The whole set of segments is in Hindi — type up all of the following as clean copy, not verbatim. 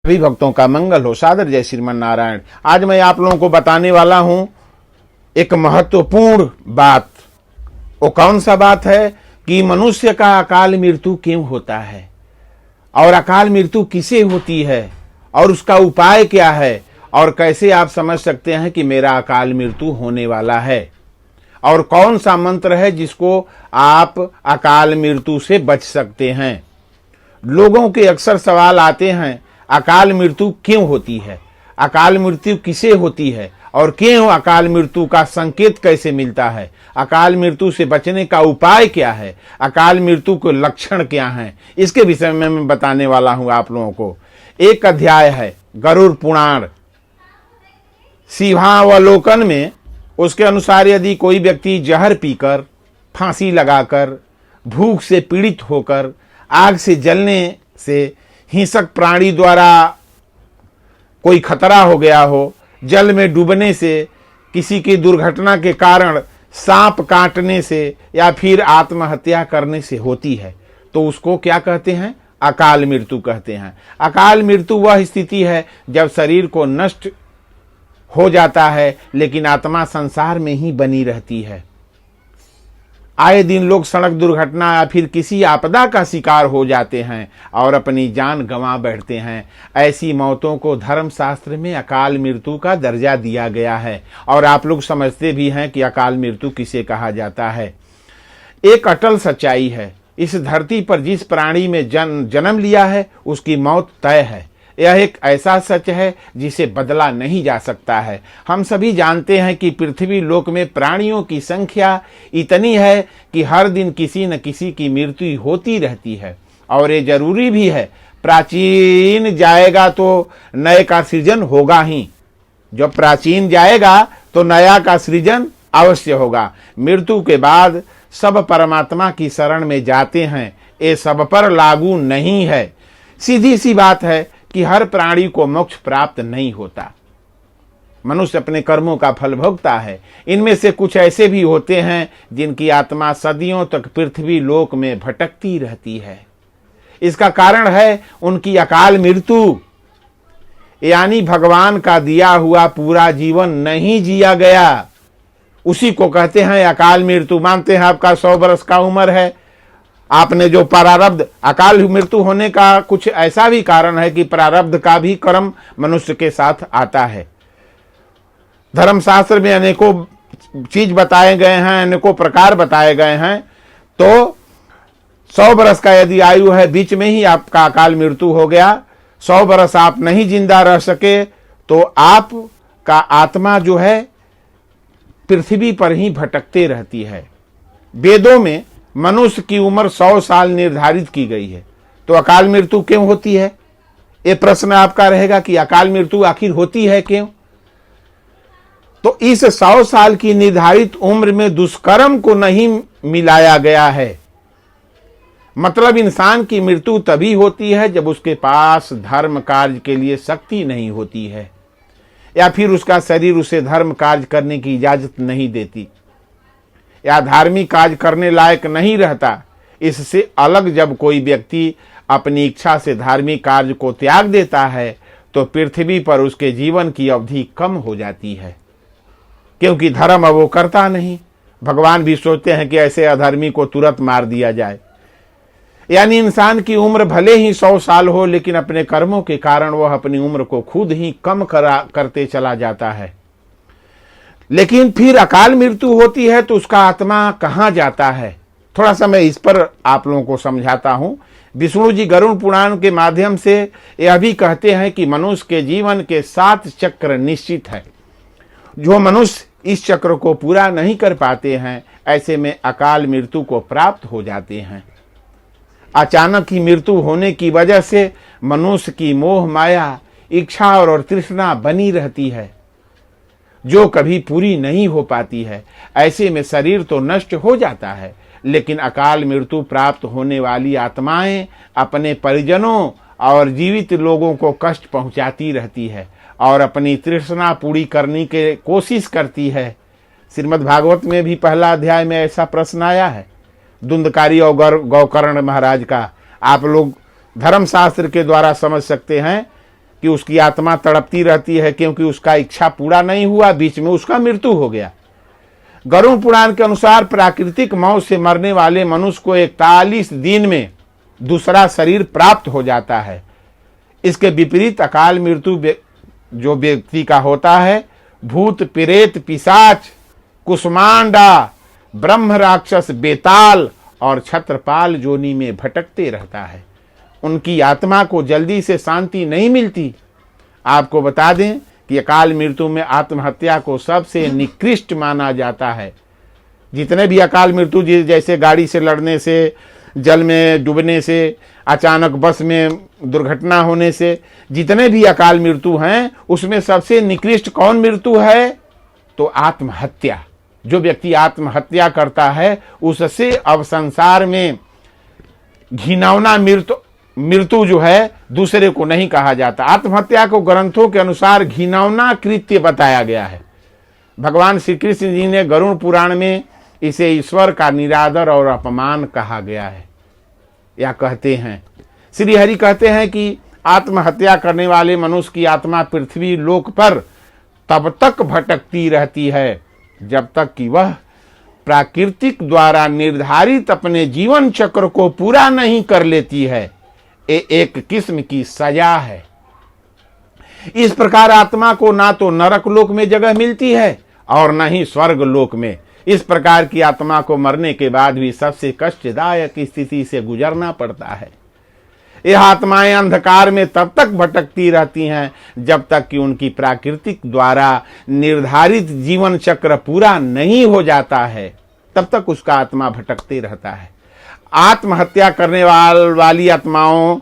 सभी भक्तों का मंगल हो। सादर जय श्रीमन नारायण। आज मैं आप लोगों को बताने वाला हूं एक महत्वपूर्ण बात। वो कौन सा बात है कि मनुष्य का अकाल मृत्यु क्यों होता है और अकाल मृत्यु किसे होती है और उसका उपाय क्या है और कैसे आप समझ सकते हैं कि मेरा अकाल मृत्यु होने वाला है और कौन सा मंत्र है जिसको आप अकाल मृत्यु से बच सकते हैं। लोगों के अक्सर सवाल आते हैं, अकाल मृत्यु क्यों होती है, अकाल मृत्यु किसे होती है और क्यों अकाल मृत्यु का संकेत कैसे मिलता है, अकाल मृत्यु से बचने का उपाय क्या है, अकाल मृत्यु के लक्षण क्या हैं। इसके विषय में मैं बताने वाला हूं आप लोगों को। एक अध्याय है गरुड़ पुराण शिवावलोकन में। उसके अनुसार यदि कोई व्यक्ति जहर पीकर, फांसी लगाकर, भूख से पीड़ित होकर, आग से जलने से, हिंसक प्राणी द्वारा कोई खतरा हो गया हो, जल में डूबने से, किसी की दुर्घटना के कारण सांप काटने से या फिर आत्महत्या करने से होती है तो उसको क्या कहते हैं? अकाल मृत्यु कहते हैं। अकाल मृत्यु वह स्थिति है जब शरीर को नष्ट हो जाता है लेकिन आत्मा संसार में ही बनी रहती है। आए दिन लोग सड़क दुर्घटना या फिर किसी आपदा का शिकार हो जाते हैं और अपनी जान गंवा बैठते हैं। ऐसी मौतों को धर्मशास्त्र में अकाल मृत्यु का दर्जा दिया गया है और आप लोग समझते भी हैं कि अकाल मृत्यु किसे कहा जाता है। एक अटल सच्चाई है, इस धरती पर जिस प्राणी में जन्म लिया है उसकी मौत तय है। यह एक ऐसा सच है जिसे बदला नहीं जा सकता है। हम सभी जानते हैं कि पृथ्वी लोक में प्राणियों की संख्या इतनी है कि हर दिन किसी न किसी की मृत्यु होती रहती है और ये जरूरी भी है। प्राचीन जाएगा तो नए का सृजन होगा ही। जब प्राचीन जाएगा तो नया का सृजन अवश्य होगा। मृत्यु के बाद सब परमात्मा की शरण में जाते हैं, ये सब पर लागू नहीं है। सीधी सी बात है कि हर प्राणी को मोक्ष प्राप्त नहीं होता। मनुष्य अपने कर्मों का फल भोगता है। इनमें से कुछ ऐसे भी होते हैं जिनकी आत्मा सदियों तक पृथ्वी लोक में भटकती रहती है। इसका कारण है उनकी अकाल मृत्यु, यानी भगवान का दिया हुआ पूरा जीवन नहीं जिया गया। उसी को कहते हैं अकाल मृत्यु। मानते हैं आपका 100 वर्ष का उम्र है, आपने जो प्रारब्ध, अकाल मृत्यु होने का कुछ ऐसा भी कारण है कि प्रारब्ध का भी कर्म मनुष्य के साथ आता है। धर्मशास्त्र में अनेकों चीज बताए गए हैं, अनेकों प्रकार बताए गए हैं। तो 100 वर्ष का यदि आयु है, बीच में ही आपका अकाल मृत्यु हो गया, 100 वर्ष आप नहीं जिंदा रह सके तो आपका आत्मा जो है पृथ्वी पर ही भटकते रहती है। वेदों में मनुष्य की उम्र 100 साल निर्धारित की गई है। तो अकाल मृत्यु क्यों होती है? ये प्रश्न आपका रहेगा कि अकाल मृत्यु आखिर होती है क्यों? तो इस 100 साल की निर्धारित उम्र में दुष्कर्म को नहीं मिलाया गया है। मतलब इंसान की मृत्यु तभी होती है जब उसके पास धर्म कार्य के लिए शक्ति नहीं होती है या फिर उसका शरीर उसे धर्म कार्य करने की इजाजत नहीं देती या धार्मिक कार्य करने लायक नहीं रहता। इससे अलग जब कोई व्यक्ति अपनी इच्छा से धार्मिक कार्य को त्याग देता है तो पृथ्वी पर उसके जीवन की अवधि कम हो जाती है, क्योंकि धर्म अब वो करता नहीं। भगवान भी सोचते हैं कि ऐसे अधर्मी को तुरंत मार दिया जाए। यानी इंसान की उम्र भले ही 100 साल हो लेकिन अपने कर्मों के कारण वह अपनी उम्र को खुद ही कम करते चला जाता है। लेकिन फिर अकाल मृत्यु होती है तो उसका आत्मा कहाँ जाता है? थोड़ा सा मैं इस पर आप लोगों को समझाता हूं। विष्णु जी गरुड़ पुराण के माध्यम से यह भी कहते हैं कि मनुष्य के जीवन के 7 चक्र निश्चित है। जो मनुष्य इस चक्र को पूरा नहीं कर पाते हैं ऐसे में अकाल मृत्यु को प्राप्त हो जाते हैं। अचानक ही मृत्यु होने की वजह से मनुष्य की मोह माया, इच्छा और तृष्णा बनी रहती है जो कभी पूरी नहीं हो पाती है। ऐसे में शरीर तो नष्ट हो जाता है लेकिन अकाल मृत्यु प्राप्त होने वाली आत्माएं अपने परिजनों और जीवित लोगों को कष्ट पहुंचाती रहती है और अपनी तृष्णा पूरी करने की कोशिश करती है। श्रीमद् भागवत में भी पहला अध्याय में ऐसा प्रश्न आया है धुंधकारी और गौकर्ण महाराज का। आप लोग धर्मशास्त्र के द्वारा समझ सकते हैं कि उसकी आत्मा तड़पती रहती है क्योंकि उसका इच्छा पूरा नहीं हुआ, बीच में उसका मृत्यु हो गया। गरुड़ पुराण के अनुसार प्राकृतिक मौत से मरने वाले मनुष्य को 41 दिन में दूसरा शरीर प्राप्त हो जाता है। इसके विपरीत अकाल मृत्यु जो व्यक्ति का होता है, भूत प्रेत पिशाच कुष्मांडा ब्रह्म राक्षस बेताल और छत्रपाल जोनी में भटकते रहता है। उनकी आत्मा को जल्दी से शांति नहीं मिलती। आपको बता दें कि अकाल मृत्यु में आत्महत्या को सबसे निकृष्ट माना जाता है। जितने भी अकाल मृत्यु जैसे गाड़ी से लड़ने से, जल में डूबने से, अचानक बस में दुर्घटना होने से, जितने भी अकाल मृत्यु हैं उसमें सबसे निकृष्ट कौन मृत्यु है? तो आत्महत्या। जो व्यक्ति आत्महत्या करता है उससे अब संसार में घिनौना मृत्यु जो है दूसरे को नहीं कहा जाता। आत्महत्या को ग्रंथों के अनुसार घिनौना कृत्य बताया गया है। भगवान श्री कृष्ण जी ने गरुड़ पुराण में इसे ईश्वर का निरादर और अपमान कहा गया है। या कहते हैं, श्री हरि कहते हैं कि आत्महत्या करने वाले मनुष्य की आत्मा पृथ्वी लोक पर तब तक भटकती रहती है जब तक कि वह प्राकृतिक द्वारा निर्धारित अपने जीवन चक्र को पूरा नहीं कर लेती है। ये एक किस्म की सजा है। इस प्रकार आत्मा को ना तो नरक लोक में जगह मिलती है और न ही स्वर्ग लोक में। इस प्रकार की आत्मा को मरने के बाद भी सबसे कष्टदायक स्थिति से गुजरना पड़ता है। यह आत्माएं अंधकार में तब तक भटकती रहती हैं जब तक कि उनकी प्राकृतिक द्वारा निर्धारित जीवन चक्र पूरा नहीं हो जाता है, तब तक उसका आत्मा भटकते रहता है। आत्महत्या करने वाली आत्माओं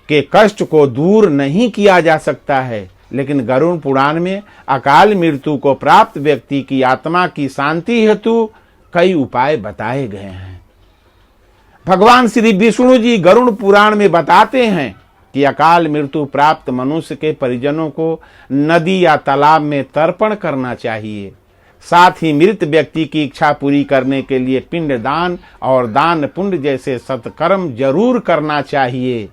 के कष्ट को दूर नहीं किया जा सकता है, लेकिन गरुड़ पुराण में अकाल मृत्यु को प्राप्त व्यक्ति की आत्मा की शांति हेतु कई उपाय बताए गए हैं। भगवान श्री विष्णु जी गरुड़ पुराण में बताते हैं कि अकाल मृत्यु प्राप्त मनुष्य के परिजनों को नदी या तालाब में तर्पण करना चाहिए। साथ ही मृत व्यक्ति की इच्छा पूरी करने के लिए पिंड दान और दान पुण्य जैसे सत्कर्म जरूर करना चाहिए।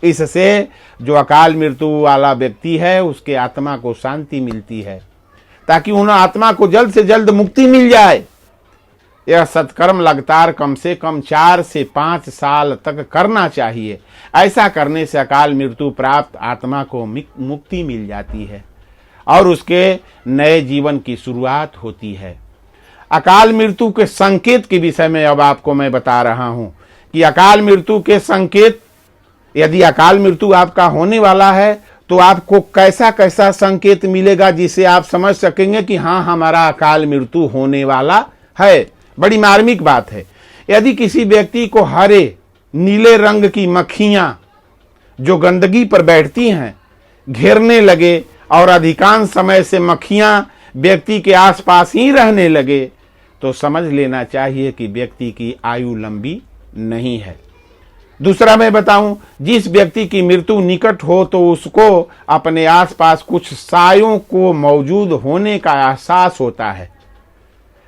इससे जो अकाल मृत्यु वाला व्यक्ति है उसके आत्मा को शांति मिलती है, ताकि उन आत्मा को जल्द से जल्द मुक्ति मिल जाए। यह सत्कर्म लगातार कम से कम 4 से 5 साल तक करना चाहिए। ऐसा करने से अकाल मृत्यु प्राप्त आत्मा को मुक्ति मिल जाती है और उसके नए जीवन की शुरुआत होती है। अकाल मृत्यु के संकेत के विषय में अब आपको मैं बता रहा हूं कि अकाल मृत्यु के संकेत, यदि अकाल मृत्यु आपका होने वाला है तो आपको कैसा कैसा संकेत मिलेगा जिसे आप समझ सकेंगे कि हाँ, हमारा अकाल मृत्यु होने वाला है। बड़ी मार्मिक बात है। यदि किसी व्यक्ति को हरे नीले रंग की मक्खियां जो गंदगी पर बैठती हैं घेरने लगे और अधिकांश समय से मक्खियां व्यक्ति के आसपास ही रहने लगे, तो समझ लेना चाहिए कि व्यक्ति की आयु लंबी नहीं है। दूसरा मैं बताऊं, जिस व्यक्ति की मृत्यु निकट हो तो उसको अपने आसपास कुछ सायों को मौजूद होने का एहसास होता है।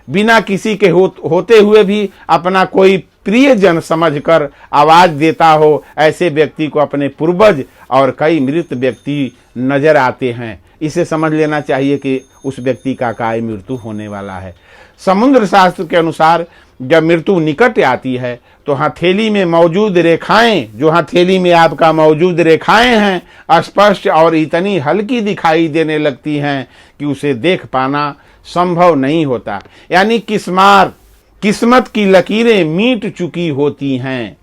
बिना किसी के होते हुए भी अपना कोई प्रियजन समझकर आवाज देता हो, ऐसे व्यक्ति को अपने पूर्वज और कई मृत व्यक्ति नजर आते हैं। इसे समझ लेना चाहिए कि उस व्यक्ति का अकाल मृत्यु होने वाला है। समुद्र शास्त्र के अनुसार जब मृत्यु निकट आती है तो हथेली में मौजूद रेखाएं, जो हथेली में आपका मौजूद रेखाएं हैं, स्पष्ट और इतनी हल्की दिखाई देने लगती हैं कि उसे देख पाना संभव नहीं होता। यानी किस्मत की लकीरें मीट चुकी होती हैं।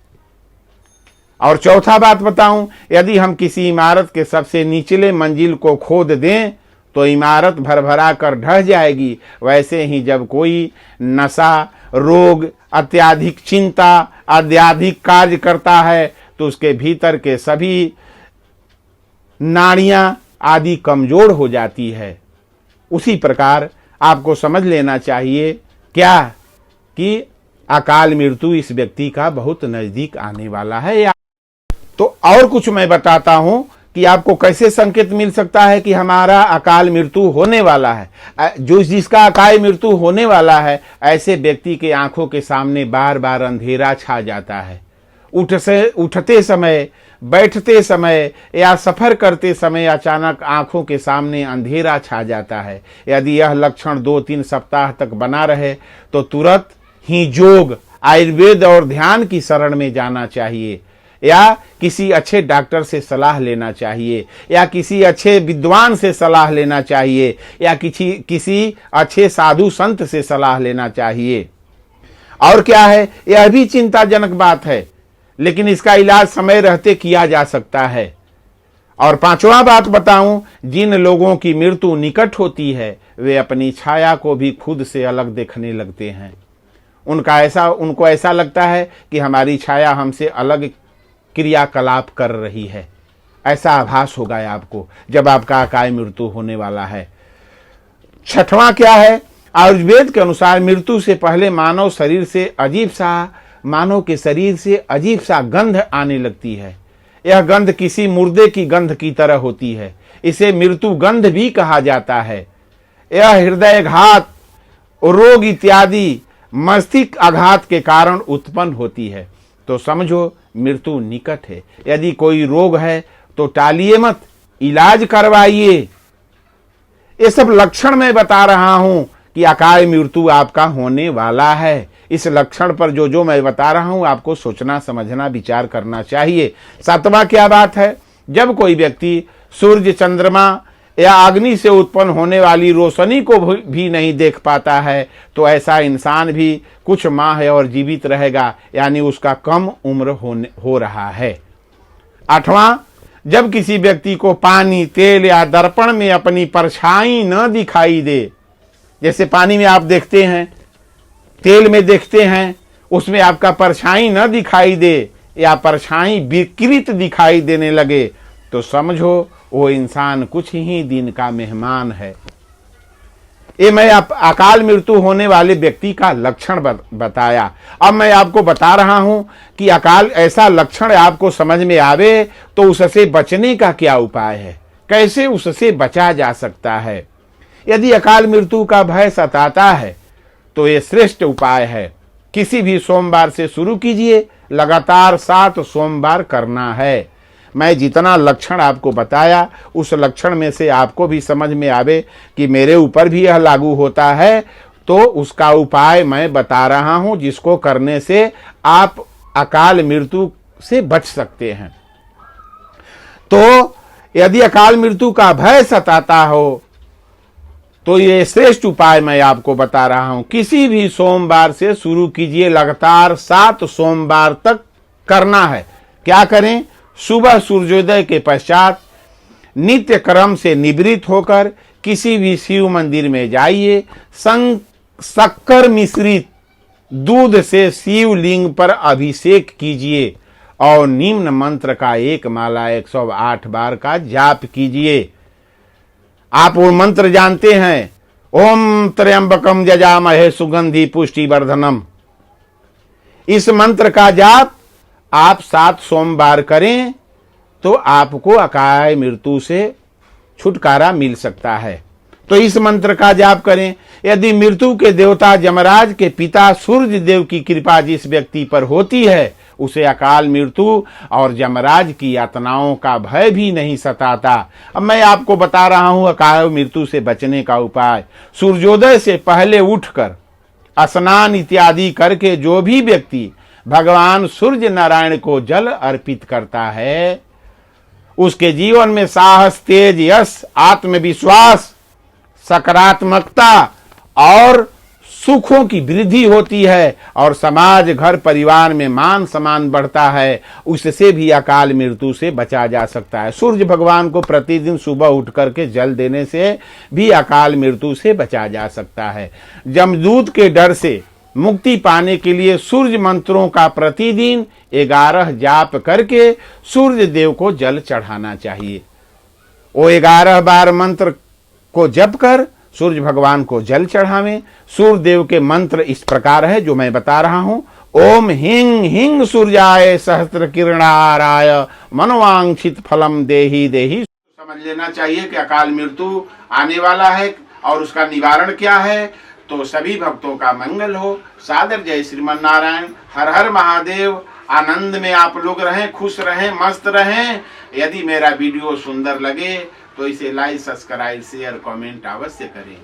और चौथा बात बताऊं, यदि हम किसी इमारत के सबसे निचले मंजिल को खोद दें तो इमारत भरभरा कर ढह जाएगी। वैसे ही जब कोई नशा, रोग, अत्यधिक चिंता, अत्यधिक कार्य करता है तो उसके भीतर के सभी नाड़ियां आदि कमजोर हो जाती है। उसी प्रकार आपको समझ लेना चाहिए क्या कि अकाल मृत्यु इस व्यक्ति का बहुत नजदीक आने वाला है। तो और कुछ मैं बताता हूं कि आपको कैसे संकेत मिल सकता है कि हमारा अकाल मृत्यु होने वाला है। जो जिसका अकाल मृत्यु होने वाला है, ऐसे व्यक्ति के आंखों के सामने बार बार अंधेरा छा जाता है। उठते समय बैठते समय या सफर करते समय अचानक आंखों के सामने अंधेरा छा जाता है, यदि यह लक्षण 2-3 सप्ताह तक बना रहे तो तुरंत ही योग, आयुर्वेद और ध्यान की शरण में जाना चाहिए, या किसी अच्छे डॉक्टर से सलाह लेना चाहिए, या किसी अच्छे विद्वान से सलाह लेना चाहिए, या किसी अच्छे साधु संत से सलाह लेना चाहिए। और क्या है, यह भी चिंताजनक बात है, लेकिन इसका इलाज समय रहते किया जा सकता है। और 5वां बात बताऊं, जिन लोगों की मृत्यु निकट होती है वे अपनी छाया को भी खुद से अलग देखने लगते हैं। उनको ऐसा लगता है कि हमारी छाया हमसे अलग क्रियाकलाप कर रही है। ऐसा आभास होगा आपको जब आपका अकाल मृत्यु होने वाला है। 6वां क्या है, आयुर्वेद के अनुसार मृत्यु से पहले मानव के शरीर से अजीब सा गंध आने लगती है। यह गंध किसी मुर्दे की गंध की तरह होती है। इसे मृत्यु गंध भी कहा जाता है। यह हृदयघात, रोग इत्यादि मस्तिष्क आघात के कारण उत्पन्न होती है। तो समझो मृत्यु निकट है। यदि कोई रोग है तो टालिए मत, इलाज करवाइए। ये सब लक्षण मैं बता रहा हूं कि अकाल मृत्यु आपका होने वाला है। इस लक्षण पर जो मैं बता रहा हूं आपको सोचना, समझना, विचार करना चाहिए। 7वां क्या बात है, जब कोई व्यक्ति सूर्य, चंद्रमा या अग्नि से उत्पन्न होने वाली रोशनी को भी नहीं देख पाता है तो ऐसा इंसान भी कुछ माह और जीवित रहेगा, यानी उसका कम उम्र हो रहा है। 8वां, जब किसी व्यक्ति को पानी, तेल या दर्पण में अपनी परछाई न दिखाई दे, जैसे पानी में आप देखते हैं, तेल में देखते हैं, उसमें आपका परछाई न दिखाई दे या परछाई विकृत दिखाई देने लगे, तो समझो वो इंसान कुछ ही दिन का मेहमान है। ये मैं अकाल मृत्यु होने वाले व्यक्ति का लक्षण बताया। अब मैं आपको बता रहा हूं कि अकाल ऐसा लक्षण आपको समझ में आवे तो उससे बचने का क्या उपाय है, कैसे उससे बचा जा सकता है। यदि अकाल मृत्यु का भय सताता है तो ये श्रेष्ठ उपाय है। किसी भी सोमवार से शुरू कीजिए, लगातार 7 सोमवार करना है। मैं जितना लक्षण आपको बताया उस लक्षण में से आपको भी समझ में आवे कि मेरे ऊपर भी यह लागू होता है, तो उसका उपाय मैं बता रहा हूं, जिसको करने से आप अकाल मृत्यु से बच सकते हैं। तो यदि अकाल मृत्यु का भय सताता हो तो ये श्रेष्ठ उपाय मैं आपको बता रहा हूं। किसी भी सोमवार से शुरू कीजिए, लगातार 7 सोमवार तक करना है। क्या करें, सुबह सूर्योदय के पश्चात नित्य क्रम से निवृत्त होकर किसी भी शिव मंदिर में जाइए, शक्कर मिश्रित दूध से शिवलिंग पर अभिषेक कीजिए और निम्न मंत्र का 1 माला 108 बार का जाप कीजिए। आप वो मंत्र जानते हैं, ओम त्र्यंबकम यजामहे सुगंधि पुष्टि वर्धनम। इस मंत्र का जाप आप 7 सोमवार करें तो आपको अकाल मृत्यु से छुटकारा मिल सकता है। तो इस मंत्र का जाप करें। यदि मृत्यु के देवता यमराज के पिता सूर्य देव की कृपा जिस व्यक्ति पर होती है उसे अकाल मृत्यु और यमराज की यातनाओं का भय भी नहीं सताता। अब मैं आपको बता रहा हूं अकाल मृत्यु से बचने का उपाय। सूर्योदय से पहले उठकर स्नान इत्यादि करके जो भी व्यक्ति भगवान सूर्य नारायण को जल अर्पित करता है उसके जीवन में साहस, तेज, यश, आत्मविश्वास, सकारात्मकता और सुखों की वृद्धि होती है और समाज, घर, परिवार में मान सम्मान बढ़ता है। उससे भी अकाल मृत्यु से बचा जा सकता है। सूर्य भगवान को प्रतिदिन सुबह उठ करके जल देने से भी अकाल मृत्यु से बचा जा सकता है। जमदूत के डर से मुक्ति पाने के लिए सूर्य मंत्रों का प्रतिदिन 11 जाप करके सूर्य देव को जल चढ़ाना चाहिए। वो 11 बार मंत्र को जप कर सूर्य भगवान को जल चढ़ावें। सूर्य देव के मंत्र इस प्रकार है जो मैं बता रहा हूं। ओम हिंग हिंग सूर्याय सहस्त्र किरणाराय मनोवांछित फलम देहि देहि। समझ लेना चाहिए कि अकाल मृत्यु आने वाला है और उसका निवारण क्या है। तो सभी भक्तों का मंगल हो। सादर जय श्रीमन नारायण। हर हर महादेव। आनंद में आप लोग रहें, खुश रहें, मस्त रहें। यदि मेरा वीडियो सुंदर लगे तो इसे लाइक, सब्सक्राइब, शेयर, कमेंट अवश्य करें।